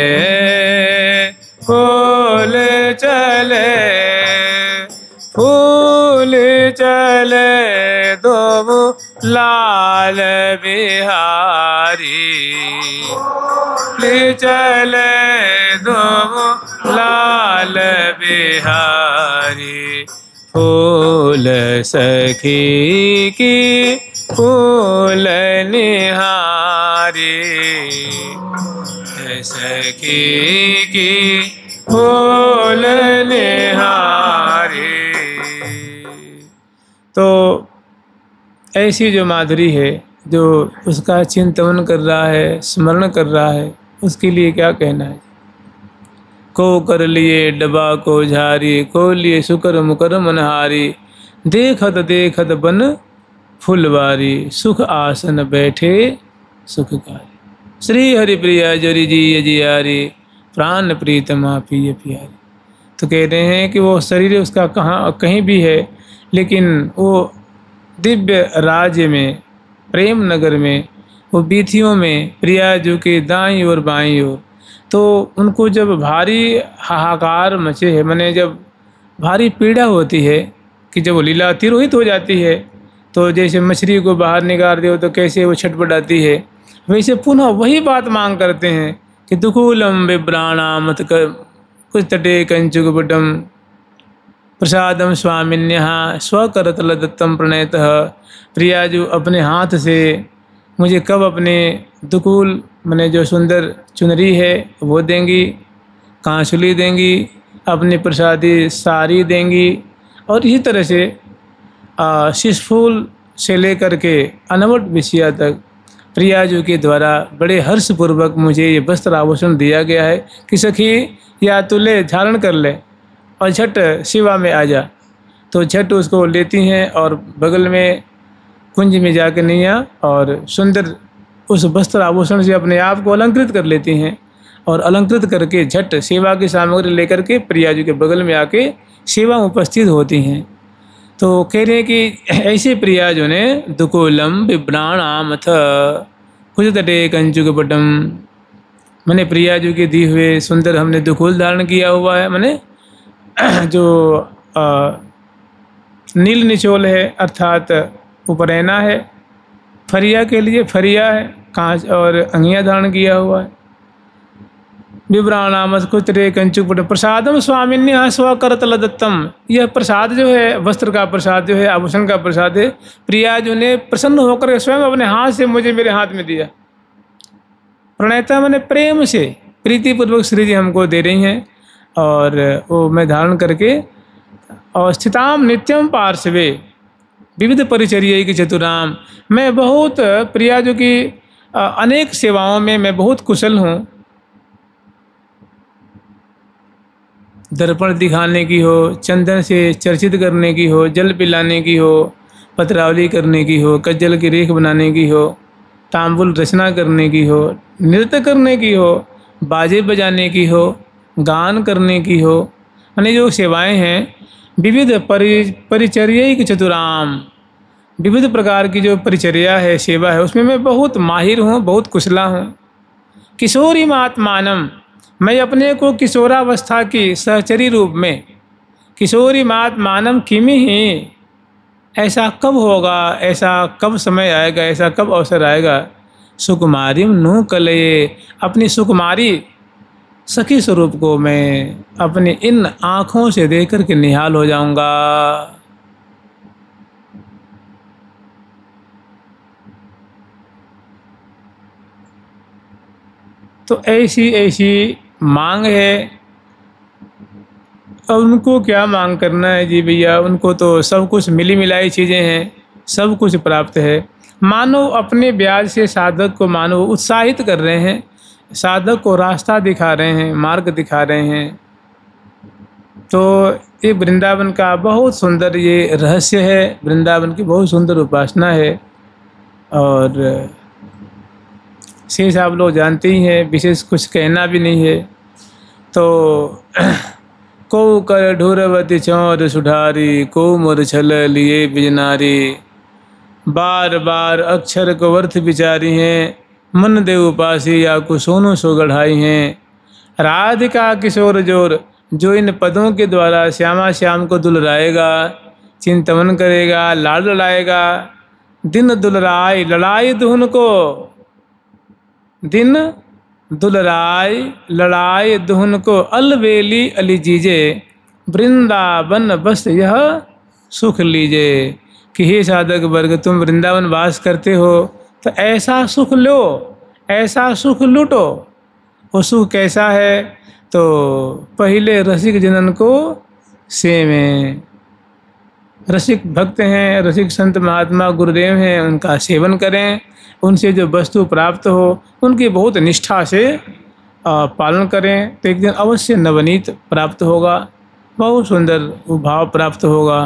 फूल चले फूल चले दो लाल बिहारी ले चले दो लाल बिहारी फूल सखी की फूल निहारी सखी की फूल निहारी। तो ऐसी जो माधुरी है, जो उसका चिंतन कर रहा है, स्मरण कर रहा है, उसके लिए क्या कहना है। को कर लिए डबा को झारी को लिए सुकर मुकर मनहारी देखत देखत बन फुलवारी सुख आसन बैठे सुखकारी श्री हरि प्रिया जरी जी यजियारी प्राण प्रीतमा पिय प्यारी। तो कह रहे हैं कि वो शरीर उसका कहीं भी है, लेकिन वो दिव्य राज्य में, प्रेम नगर में, वो बीथियों में प्रियाजू के दाईं और बाईं ओर। तो उनको जब भारी हाहाकार मचे है, माने जब भारी पीड़ा होती है कि जब वो लीला तिरोहित हो जाती है, तो जैसे मछली को बाहर निकाल दो तो कैसे वो छटपटाती है, वैसे पुनः वही बात मांग करते हैं कि दुकूलम विभ्राणामत कुछ तटे कंचुक बटम प्रसादम स्वामिन्यः स्वकरतल दत्तम प्रणयतः। प्रियाजू अपने हाथ से मुझे कब अपने दुकूल माने जो सुंदर चुनरी है वो देंगी, कांसुली देंगी, अपनी प्रसादी साड़ी देंगी, और इसी तरह से शिशफूल से लेकर के अनवट विषया तक प्रियाजू के द्वारा बड़े हर्षपूर्वक मुझे ये वस्त्र आभूषण दिया गया है कि सखी या तू ले धारण कर ले और झट सेवा में आ जा। तो झट उसको लेती हैं और बगल में कुंज में जाकर नैया और सुंदर उस वस्त्र आभूषण से अपने आप को अलंकृत कर लेती हैं, और अलंकृत करके झट सेवा की सामग्री लेकर के प्रियाजू के बगल में आके सेवा में उपस्थित होती हैं। तो कह रहे हैं कि ऐसे प्रियाजू ने दुकूलम विभ्राणामथ कुछ तटे कंचुक बटम, मैंने प्रियाजू के दिए हुए सुंदर हमने दुकूल धारण किया हुआ है, मैंने जो नील निचोल है अर्थात उपरैना है, फरिया के लिए फरिया है, कांच और अंगिया धारण किया हुआ है। विभ्राणामस कुतरे कंचुक पट प्रसादम स्वामिन्य स्वकरतल दत्तम, यह प्रसाद जो है, वस्त्र का प्रसाद जो है, आभूषण का प्रसाद है, प्रियाजू ने प्रसन्न होकर स्वयं अपने हाथ से मुझे मेरे हाथ में दिया। प्रणयता मैंने प्रेम से प्रीतिपूर्वक श्री जी हमको दे रही हैं, और वो मैं धारण करके और स्थिताम नित्यम पार्श्वे विविध परिचर्या की चतुराम, मैं बहुत प्रियाजू की अनेक सेवाओं में मैं बहुत कुशल हूँ। दर्पण दिखाने की हो, चंदन से चर्चित करने की हो, जल पिलाने की हो, पत्रावली करने की हो, कज्जल की रेख बनाने की हो, तांबुल रचना करने की हो, नृत्य करने की हो, बाजे बजाने की हो, गान करने की हो, यानी जो सेवाएं हैं विविध परिचर्या की चतुराम, विविध प्रकार की जो परिचर्या है, सेवा है, उसमें मैं बहुत माहिर हूँ, बहुत कुशला हूँ। किशोरी मात्मानम, मैं अपने को किशोरावस्था की सहचरी रूप में, किशोरी मात्मानम किमि ही, ऐसा कब होगा, ऐसा कब समय आएगा, ऐसा कब अवसर आएगा, सुकुमारी नु कलये, अपनी सुकुमारी सखी स्वरूप को मैं अपनी इन आँखों से देख कर के निहाल हो जाऊंगा। तो ऐसी ऐसी मांग है। और उनको क्या मांग करना है जी भैया, उनको तो सब कुछ मिली मिलाई चीज़ें हैं। सब कुछ प्राप्त है। मानव अपने ब्याज से साधक को मानव उत्साहित कर रहे हैं, साधक को रास्ता दिखा रहे हैं, मार्ग दिखा रहे हैं। तो ये वृंदावन का बहुत सुंदर ये रहस्य है, वृंदावन की बहुत सुंदर उपासना है। और शेष आप लोग जानते ही हैं, विशेष कुछ कहना भी नहीं है। तो को कर ढोरवती चौर सुधारी, को मोर छल लिए बिजनारी, बार बार अक्षर को वर्थ विचारी हैं, मन देव उपासी या को सोनो सो गढ़ाई हैं। राधिका किशोर जोर, जो इन पदों के द्वारा श्यामा श्याम को दुलराएगा, चिंतवन करेगा, लाड लड़ाएगा। दिन दुलराय लड़ाई दुहन को, दिन दुलराय लड़ाई दुहन को, अलवेली अली जीजे, वृंदावन बस यह सुख लीजे। कि हे साधक वर्ग, तुम वृंदावन वास करते हो तो ऐसा सुख लो, ऐसा सुख लूटो। वो सुख कैसा है? तो पहले रसिक जनन को सेवें। रसिक भक्त हैं, रसिक संत महात्मा गुरुदेव हैं, उनका सेवन करें। उनसे जो वस्तु प्राप्त हो उनकी बहुत निष्ठा से पालन करें, तो एक दिन अवश्य नवनीत प्राप्त होगा, बहुत सुंदर भाव प्राप्त होगा।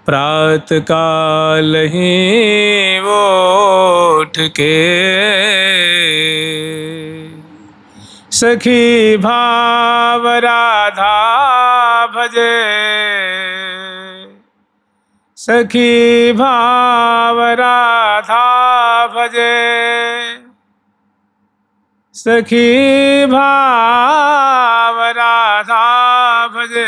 प्रात काल ही वो उठ के सखी भाव राधा भजे, सखी भाव राधा भजे, सखी भाव राधा भजे,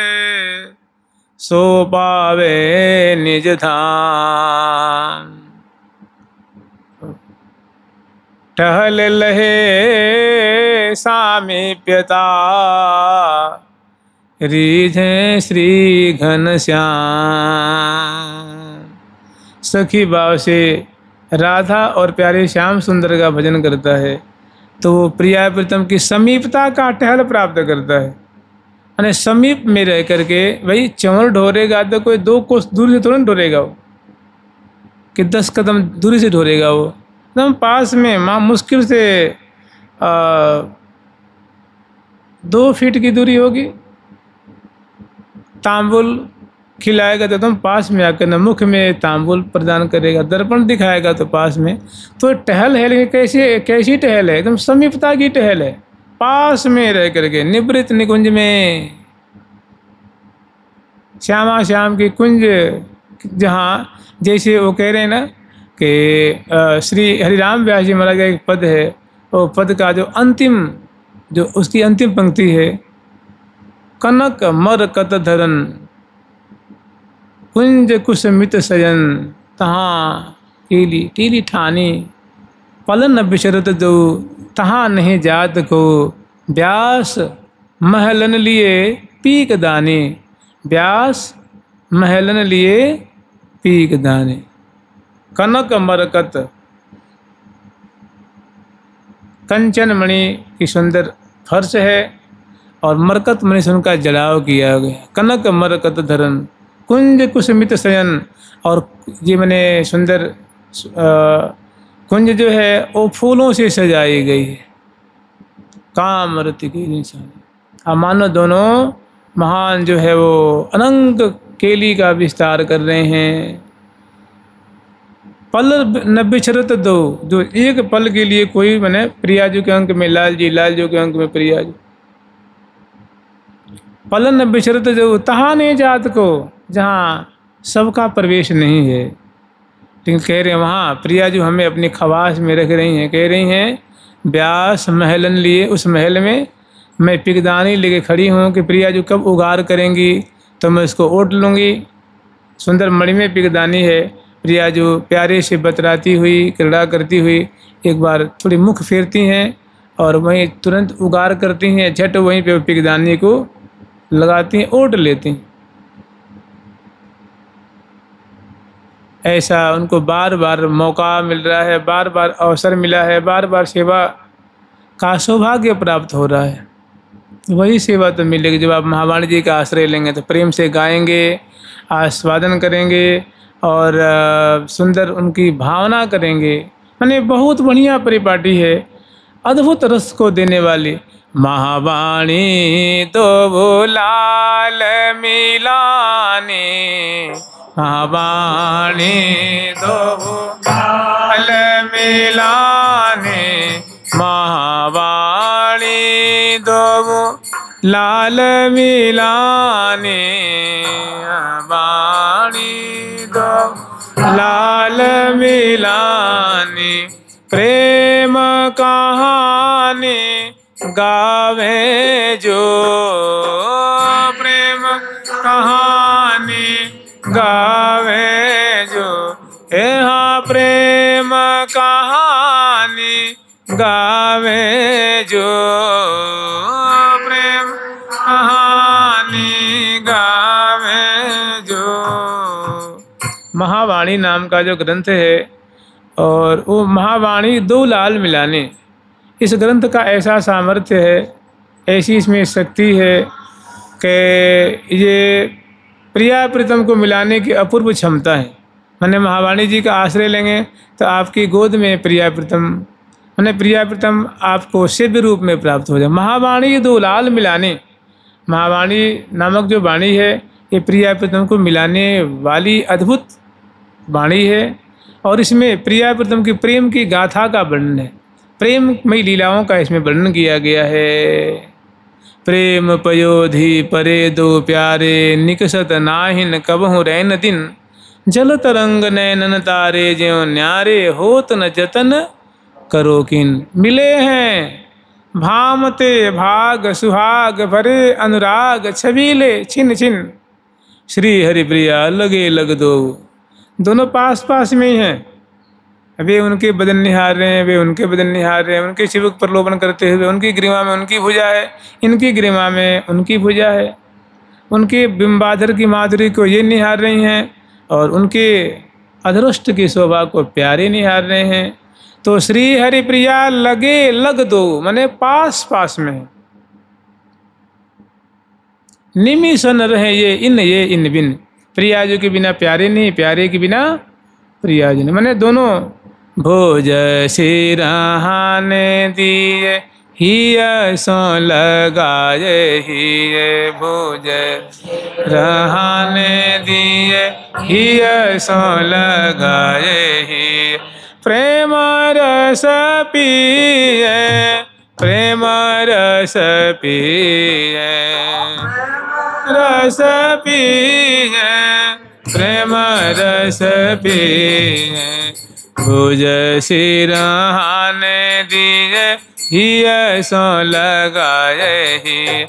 सो पावे निज धाम। टहल लहे सामीप्यता, रिझे श्री घन श्याम। सखी भाव से राधा और प्यारे श्याम सुंदर का भजन करता है तो वो प्रिया प्रीतम की समीपता का टहल प्राप्त करता है। यानी समीप में रह करके, भाई चंवर ढोरेगा तो कोई 2 कोस दूरी से तुरंत ढोरेगा वो, कि 10 कदम दूरी से ढोरेगा वो, एकदम पास में, माँ मुश्किल से 2 फीट की दूरी होगी। तांबुल खिलाएगा तो एकदम पास में आकर न मुख में तांबुल प्रदान करेगा, दर्पण दिखाएगा तो पास में। तो टहल है, लेकिन कैसी टहल है? एकदम समीपता की टहल है, पास में रह करके निवृत्त निकुंज में। श्यामा श्याम की कुंज, जहाँ जैसे वो कह रहे हैं ना कि श्री हरिराम व्यास जी महाराज का एक पद है, वो पद का जो अंतिम, जो उसकी अंतिम पंक्ति है, कनक मरकत धरन कुंज कुसमित सजन, तहाँ टीली टीली ठानी, पलन बिचरत दो, तहाँ नहीं जात को, व्यास महलन लिए पीक दाने, व्यास महलन लिए पीक दाने। कनक मरकत, कंचन मणि की सुंदर फर्श है और मरकत मणि से उनका जड़ाव किया गया। कनक मरकत धरन कुंज कुसमित सयन, और ये मैंने सुंदर कुंज जो है वो फूलों से सजाई गई है। काम रति की निशानी। अब मानो दोनों महान जो है वो अनंत केली का विस्तार कर रहे हैं। पल न बिछरत दो, जो एक पल के लिए कोई मैंने प्रियाजू के अंक में लाल जी, लाल जी के अंक में प्रियाजू। पल न बिछरत दो, तहाँ नहीं जात को, जहाँ सबका प्रवेश नहीं है। लेकिन कह रहे हैं वहाँ प्रियाजू हमें अपनी खवास में रख रही हैं। कह रही हैं व्यास महलन लिए, उस महल में मैं पिगदानी लेके खड़ी हूँ कि प्रियाजू कब उगार करेंगी तो मैं उसको ओट लूँगी। सुंदर मणि में पिगदानी है। प्रियाजू प्यारे से बतराती हुई, क्रीड़ा करती हुई एक बार थोड़ी मुख फेरती हैं और वहीं तुरंत उगार करती हैं, झट वहीं पे पिगदानी को लगाती हैं, ओट लेती हैं। ऐसा उनको बार बार मौका मिल रहा है, बार बार अवसर मिला है, बार बार सेवा का सौभाग्य प्राप्त हो रहा है। वही सेवा तो मिलेगी जब आप महावाणी जी का आश्रय लेंगे, तो प्रेम से गाएंगे, आस्वादन करेंगे और सुंदर उनकी भावना करेंगे। माने बहुत बढ़िया परिपाटी है, अद्भुत रस को देने वाली। महावाणी तो वो लाल मिलाने, महावाणी तो वो लाल मिलाने, महावाणी तो वो लाल मिलाने, वाणी तो लाल मिलाने। प्रेम कहानी गावे जो, प्रेम कहानी गावे जो, यहाँ प्रेम कहानी गावे जो, प्रेम कहानी गावे जो। महावाणी नाम का जो ग्रंथ है, और वो महावाणी दो लाल मिलाने, इस ग्रंथ का ऐसा सामर्थ्य है, ऐसी इसमें शक्ति है कि ये प्रिया प्रीतम को मिलाने की अपूर्व क्षमता है। मैंने महावाणी जी का आश्रय लेंगे तो आपकी गोद में प्रिया प्रीतम, मैंने प्रिया प्रीतम आपको सेव्य रूप में प्राप्त हो जाए। महावाणी दो लाल मिलाने, महावाणी नामक जो वाणी है ये प्रिया प्रीतम को मिलाने वाली अद्भुत वाणी है। और इसमें प्रिया प्रीतम की प्रेम की गाथा का वर्णन है, प्रेममयी लीलाओं का इसमें वर्णन किया गया है। प्रेम पयोधि परे दो प्यारे, निकसत नाहिन कबहु रैन दिन, जल तरंग नैनन तारे ज्यों न्यारे, होत न जतन करो किन। मिले हैं भामते भाग सुहाग भरे, अनुराग छबीले छिन छिन, श्री हरि प्रिया लगे लग दो। दोनों पास पास में ही हैं, वे उनके बदन निहार रहे हैं, वे उनके बदन निहार रहे हैं, उनके शिवक प्रलोभन करते हुए उनकी ग्रीवा में उनकी भुजा है, इनकी ग्रीवा में उनकी भुजा है। उनके बिंबाधर की माधुरी को ये निहार रही हैं और उनके अधरुष्ट की शोभा को प्यारे निहार रहे हैं। तो श्री हरि प्रिया लगे लग दो, माने पास पास में। निमिषन रहे ये इन बिन, प्रियाजू के बिना प्यारे नहीं, प्यारे के बिना प्रियाजू नहीं। माने दोनों भोज सिरहाने दिए, हिय सो लगाए हिय भोज रहाने दिए, हिय सो लगाए हिय। प्रेम रस पिए, प्रेम रस पिए, रस पिए, प्रेम रस पिए। भुज सिरहाने दिए, हिय सो लगाए ही।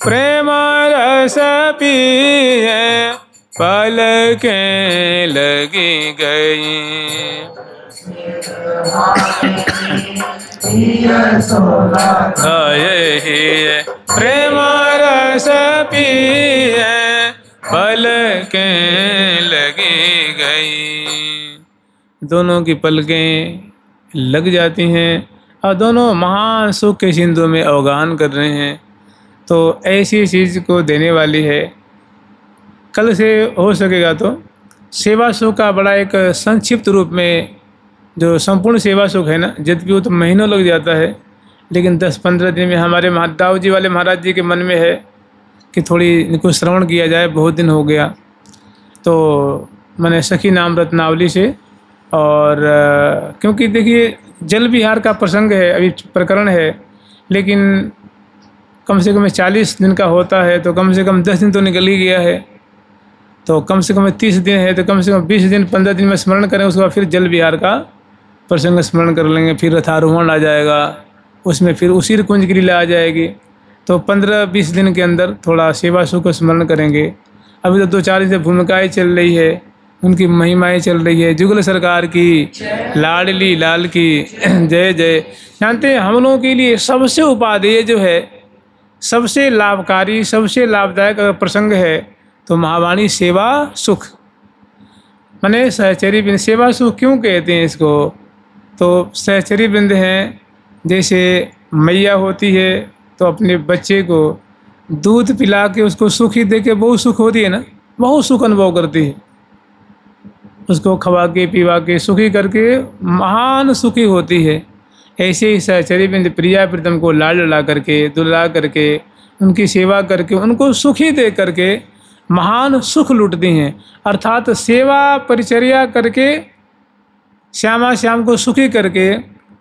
प्रेम रस पिए, पलकें लगी गई। प्रेम रस पिए, पलकें लगी गई। दोनों की पलकें लग जाती हैं और दोनों महान सुख के सिंधु में अवगाहन कर रहे हैं। तो ऐसी चीज़ को देने वाली है। कल से हो सकेगा तो सेवा सुख का बड़ा एक संक्षिप्त रूप में, जो संपूर्ण सेवा सुख है ना, यद्यपि वो तो महीनों लग जाता है, लेकिन 10-15 दिन में हमारे दाऊ जी वाले महाराज जी के मन में है कि थोड़ी इनको श्रवण किया जाए। बहुत दिन हो गया, तो मैंने सखी नाम रत्नावली से, और क्योंकि देखिए जल विहार का प्रसंग है, अभी प्रकरण है, लेकिन कम से कम 40 दिन का होता है, तो कम से कम 10 दिन तो निकल ही गया है। तो कम से कम 30 दिन है, तो कम से कम 20 दिन 15 दिन में स्मरण करें, उसके बाद फिर जल विहार का प्रसंग स्मरण कर लेंगे। फिर रथारोहण आ जाएगा, उसमें फिर उसी कुंज की लीला आ जाएगी। तो 15-20 दिन के अंदर थोड़ा सेवा सुख को स्मरण करेंगे। अभी तो 2-4 दिन से भूमिकाएँ चल रही है, उनकी महिमाएँ चल रही है। जुगल सरकार की, लाडली लाल की जय जय। जानते हैं हम लोगों के लिए सबसे उपादेय जो है, सबसे लाभकारी, सबसे लाभदायक प्रसंग है तो महावाणी सेवा सुख, माने सहचरी बिंद। सेवा सुख क्यों कहते हैं इसको? तो सहचरी बिंद हैं, जैसे मैया होती है तो अपने बच्चे को दूध पिला के उसको सुखी दे के बहुत सुख होती है ना, बहुत सुख अनुभव करती है। उसको खवा के पिवा के सुखी करके महान सुखी होती है। ऐसे ही सहचरी बिंद प्रिया प्रीतम को लाड लड़ा करके, दुला करके, उनकी सेवा करके, उनको सुखी दे करके महान सुख लूटती हैं। अर्थात सेवा परिचर्या करके श्यामा श्याम को सुखी करके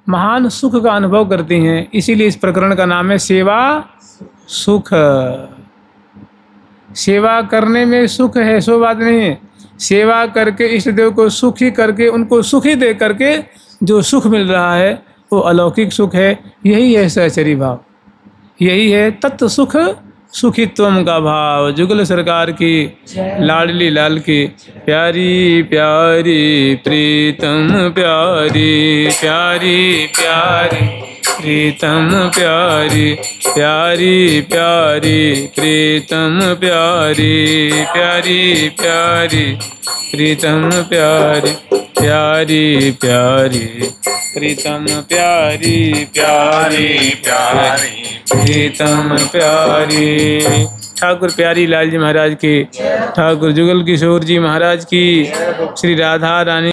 महान सुख का अनुभव करती हैं। इसीलिए इस प्रकरण का नाम है सेवा सुख। सेवा करने में सुख है, सो बात नहीं है। सेवा करके इष्ट देव को सुखी करके, उनको सुखी दे करके जो सुख मिल रहा है वो अलौकिक सुख है। यही है सहचरी भाव, यही है तत्व सुख सुखित्वम का भाव। जुगल सरकार की, लाडली लाल की। प्यारी प्यारी प्रीतम प्यारी, प्यारी प्यारी प्रीतम प्यारी, प्यारी प्यारी प्रीतम प्यारी, प्यारी प्यारी प्रीतम प्यारी, प्यारी प्यारी प्रीतम प्यारी, प्यारी प्यारी प्रीतम प्यारी। ठाकुर प्यारी लाल जी महाराज की, ठाकुर जुगल किशोर जी महाराज की, श्री राधा रानी